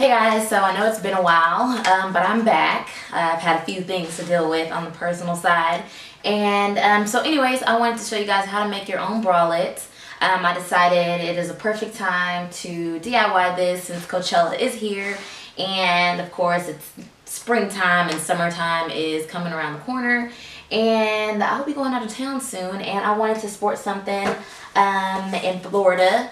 Hey guys, so I know it's been a while, but I'm back. I've had a few things to deal with on the personal side. And so anyways, I wanted to show you guys how to make your own bralettes. I decided it is a perfect time to DIY this since Coachella is here. And of course, it's springtime and summertime is coming around the corner. And I'll be going out of town soon, and I wanted to sport something in Florida.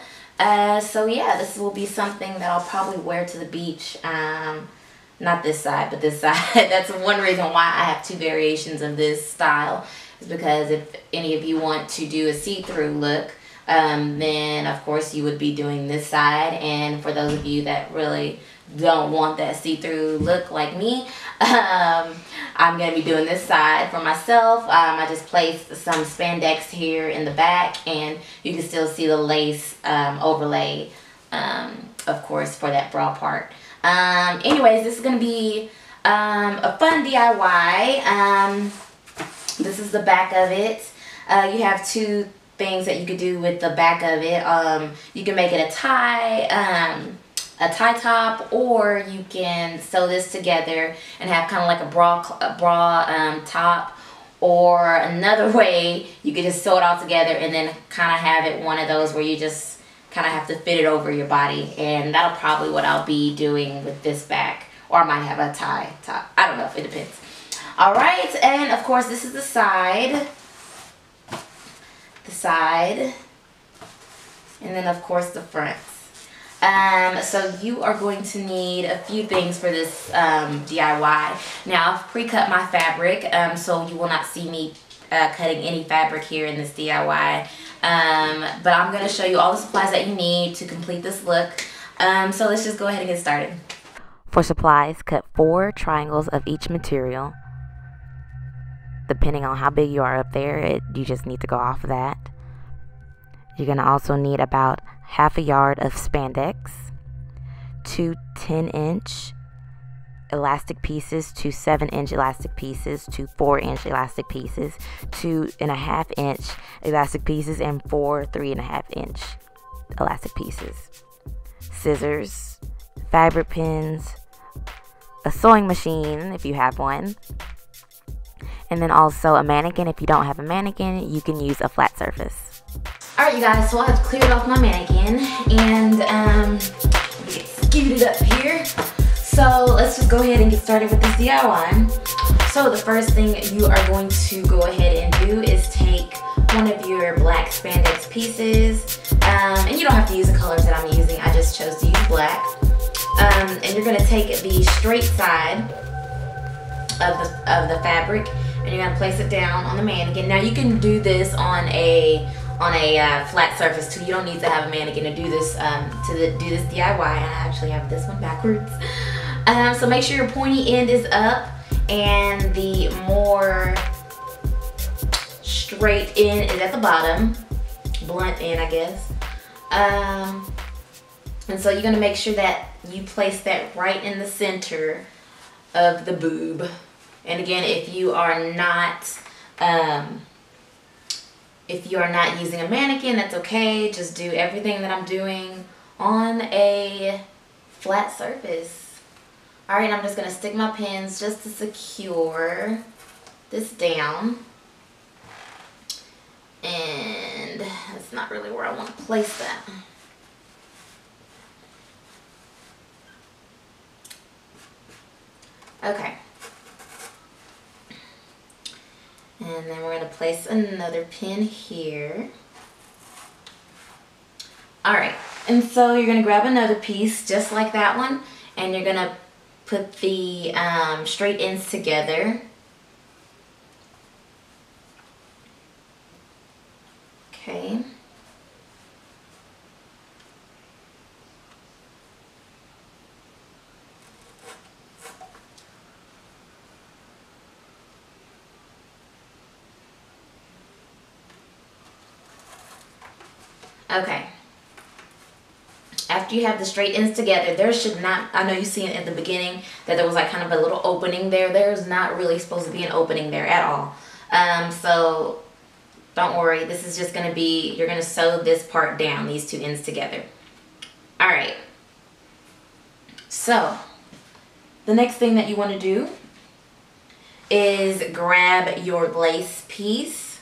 So yeah, this will be something that I'll probably wear to the beach. Not this side, but this side. That's one reason why I have two variations of this style. Is because if any of you want to do a see-through look, then of course you would be doing this side. And for those of you that really don't want that see-through look like me, I'm going to be doing this side for myself. I just placed some spandex here in the back, and you can still see the lace overlay, of course, for that bra part. Anyways, this is going to be a fun DIY. This is the back of it. You have two things that you could do with the back of it. You can make it a tie top, or you can sew this together and have kind of like a bra top. Or another way, you could just sew it all together and then kind of have it one of those where you just kind of have to fit it over your body. And that'll probably what I'll be doing with this back. Or I might have a tie top. I don't know, it depends. Alright, and of course this is the side. And then of course the front. So you are going to need a few things for this DIY. Now I've pre-cut my fabric, so you will not see me cutting any fabric here in this DIY. But I'm going to show you all the supplies that you need to complete this look. So let's just go ahead and get started. For supplies, cut 4 triangles of each material. Depending on how big you are up there, you just need to go off of that. You're going to also need about half a yard of spandex, 2 10-inch elastic pieces, 2 7-inch elastic pieces, 2 4-inch elastic pieces, 2 1/2-inch elastic pieces, and 4 3.5-inch elastic pieces. Scissors, fabric pins, a sewing machine if you have one, and then also a mannequin. If you don't have a mannequin, you can use a flat surface. Alright you guys, so I have cleared off my mannequin and get scooted up here. So let's just go ahead and get started with this DIY. So the first thing you are going to go ahead and do is take one of your black spandex pieces, and you don't have to use the colors that I'm using, I just chose to use black. And you're going to take the straight side of the fabric, and you're going to place it down on the mannequin. Now you can do this on a flat surface too. You don't need to have a mannequin to do this do this DIY. And I actually have this one backwards. So make sure your pointy end is up and the more straight end is at the bottom, blunt end, I guess. And so you're gonna make sure that you place that right in the center of the boob. And again, if you are not using a mannequin, that's okay. Just do everything that I'm doing on a flat surface. Alright, I'm just going to stick my pins just to secure this down. And that's not really where I want to place that. Okay. And then we're going to place another pin here. Alright, and so you're going to grab another piece just like that one, and you're going to put the straight ends together. Okay. Okay. After you have the straight ends together, there should not, I know you see it at the beginning that there was like kind of a little opening there. There's not really supposed to be an opening there at all. So don't worry, this is just going to be, you're going to sew this part down, these two ends together. Alright. So the next thing that you want to do is grab your lace piece,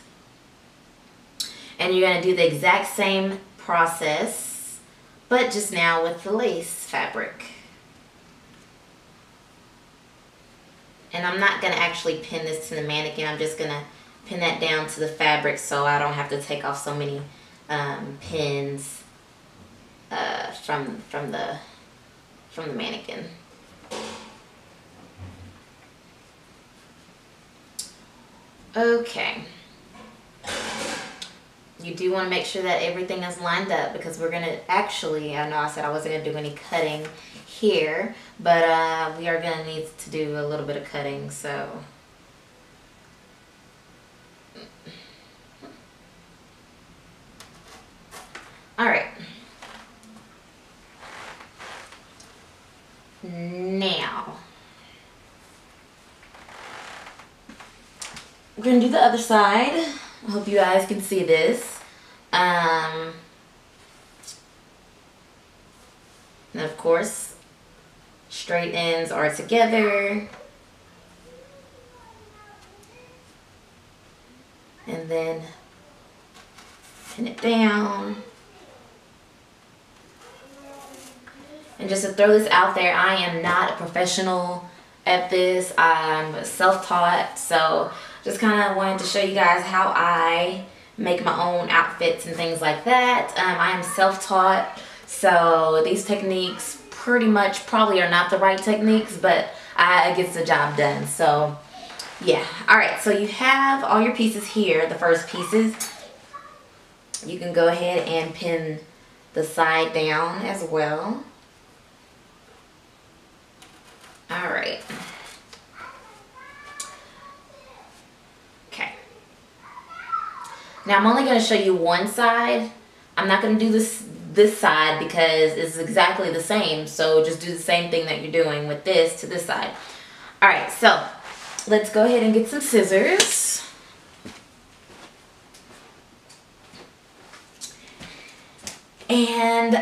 and you're going to do the exact same process, but just now with the lace fabric. And I'm not going to actually pin this to the mannequin. I'm just going to pin that down to the fabric so I don't have to take off so many pins from the mannequin. Okay. You do want to make sure that everything is lined up, because we're going to actually, I know I said I wasn't going to do any cutting here, but we are going to need to do a little bit of cutting, so. Alright. Now, we're going to do the other side. I hope you guys can see this. And of course, straight ends are together. And then pin it down. And just to throw this out there, I am not a professional at this. I'm self-taught, so just kind of wanted to show you guys how I make my own outfits and things like that. I am self-taught, so these techniques pretty much probably are not the right techniques, but it gets the job done. So yeah. Alright, so you have all your pieces here, the first pieces. You can go ahead and pin the side down as well. Alright. Okay. Now I'm only going to show you one side. I'm not going to do this side because it's exactly the same. So just do the same thing that you're doing with this to this side. Alright, so let's go ahead and get some scissors. And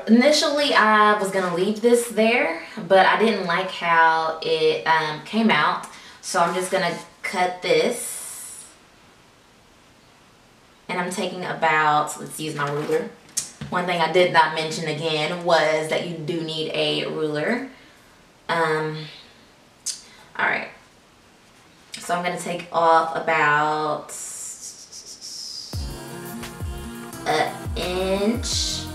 initially I was gonna leave this there, but I didn't like how it came out, so I'm just gonna cut this. And I'm taking about, let's use my ruler. One thing I did not mention again was that you do need a ruler. Alright, so I'm gonna take off about an inch.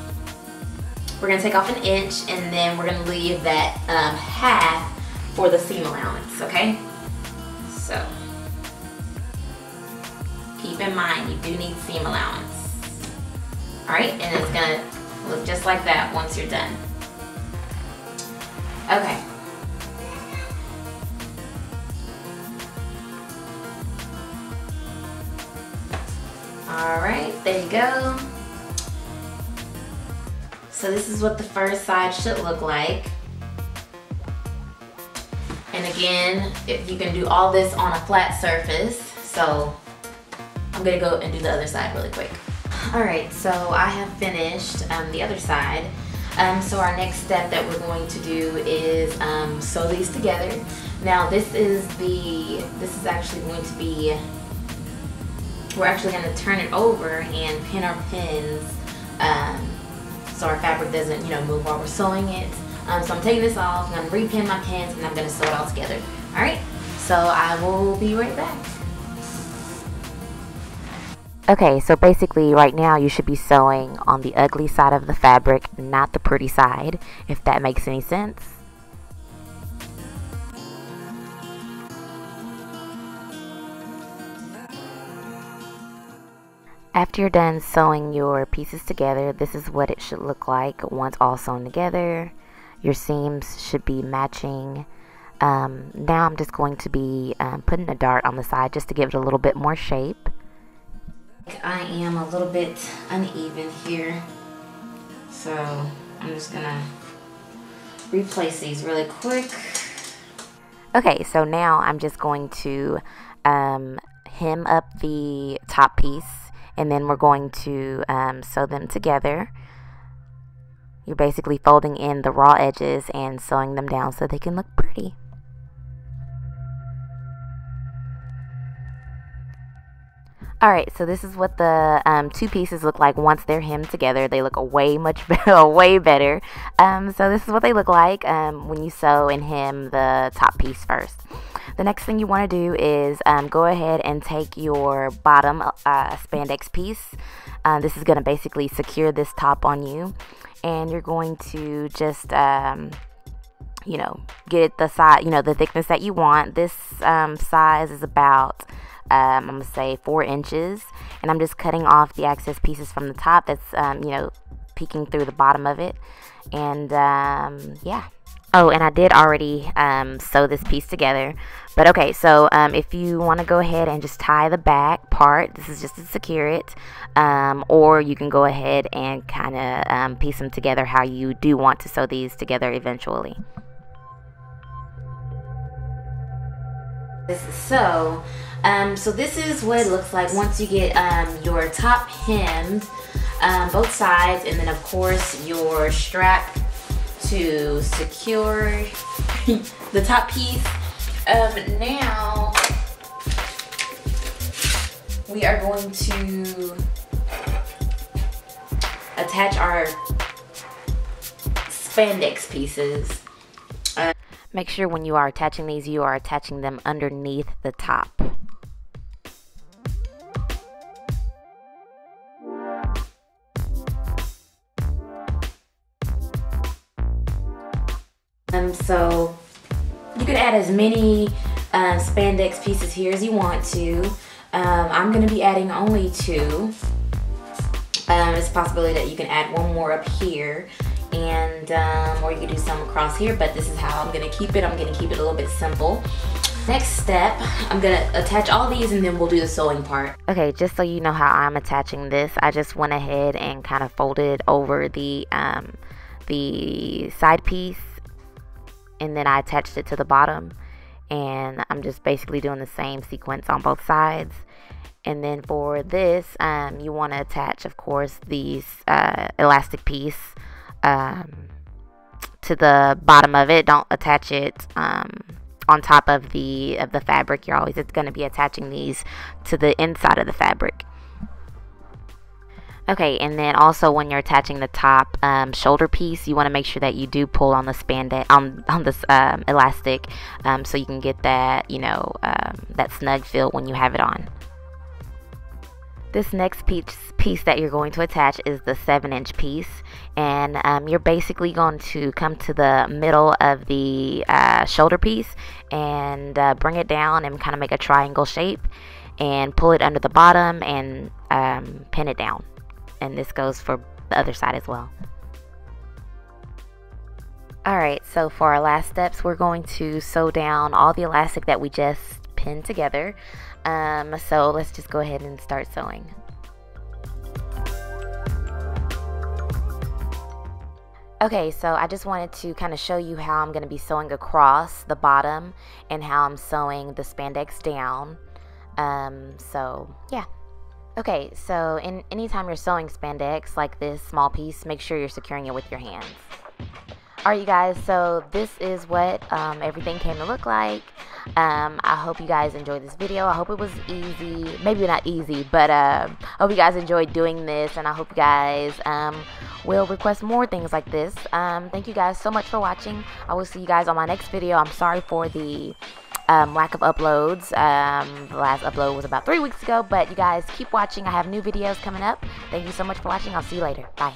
We're going to take off an inch, and then we're going to leave that half for the seam allowance, okay? So keep in mind you do need seam allowance. Alright, and it's going to look just like that once you're done. Okay. Alright, there you go. So this is what the first side should look like. And again, if you can do all this on a flat surface. So I'm gonna go and do the other side really quick. Alright, so I have finished the other side. So our next step that we're going to do is sew these together. Now this is actually going to be, we're actually going to turn it over and pin our pins so our fabric doesn't, move while we're sewing it. So I'm taking this off, I'm going to repin my pins, and I'm going to sew it all together. Alright, so I will be right back. Okay, so basically right now you should be sewing on the ugly side of the fabric, not the pretty side, if that makes any sense. After you're done sewing your pieces together, this is what it should look like once all sewn together. Your seams should be matching. Now I'm just going to be putting a dart on the side just to give it a little bit more shape. I am a little bit uneven here, so I'm just gonna replace these really quick. Okay, so now I'm just going to hem up the top piece, and then we're going to sew them together. You're basically folding in the raw edges and sewing them down so they can look pretty. Alright, so this is what the two pieces look like once they're hemmed together. They look way much better, way better. So this is what they look like when you sew and hem the top piece first. The next thing you want to do is go ahead and take your bottom spandex piece. This is going to basically secure this top on you. And you're going to just, you know, get the size, you know, the thickness that you want. This size is about, I'm going to say 4 inches. And I'm just cutting off the excess pieces from the top that's, you know, peeking through the bottom of it. And, yeah. Oh, and I did already sew this piece together. But okay, so if you want to go ahead and just tie the back part, this is just to secure it. Or you can go ahead and kind of piece them together how you do want to sew these together eventually. So this is what it looks like once you get your top hemmed, both sides, and then of course your strap to secure the top piece. Now we are going to attach our spandex pieces. Make sure when you are attaching these, you are attaching them underneath the top. So you can add as many spandex pieces here as you want to. I'm going to be adding only 2. It's a possibility that you can add one more up here, and or you can do some across here, but this is how I'm going to keep it. I'm going to keep it a little bit simple. Next step, I'm going to attach all these and then we'll do the sewing part. Okay, just so you know how I'm attaching this, I just went ahead and kind of folded over the side piece, and then I attached it to the bottom, and I'm just basically doing the same sequence on both sides. And then for this, you want to attach, of course, these elastic piece to the bottom of it. Don't attach it on top of the fabric. You're always going to be attaching these to the inside of the fabric. Okay, and then also when you're attaching the top shoulder piece, you want to make sure that you do pull on the spandex on this elastic, so you can get that, you know, that snug feel when you have it on. This next piece that you're going to attach is the 7-inch piece, and you're basically going to come to the middle of the shoulder piece and bring it down and kind of make a triangle shape, and pull it under the bottom and pin it down. And this goes for the other side as well. Alright, so for our last steps, we're going to sew down all the elastic that we just pinned together. So let's just go ahead and start sewing. Okay, so I just wanted to kind of show you how I'm going to be sewing across the bottom and how I'm sewing the spandex down. So yeah. Okay, so anytime you're sewing spandex like this small piece, make sure you're securing it with your hands. Alright, you guys, so this is what everything came to look like. I hope you guys enjoyed this video. I hope it was easy. Maybe not easy, but I hope you guys enjoyed doing this, and I hope you guys will request more things like this. Thank you guys so much for watching. I will see you guys on my next video. I'm sorry for the lack of uploads. The last upload was about 3 weeks ago, but you guys keep watching. I have new videos coming up. Thank you so much for watching. I'll see you later. Bye.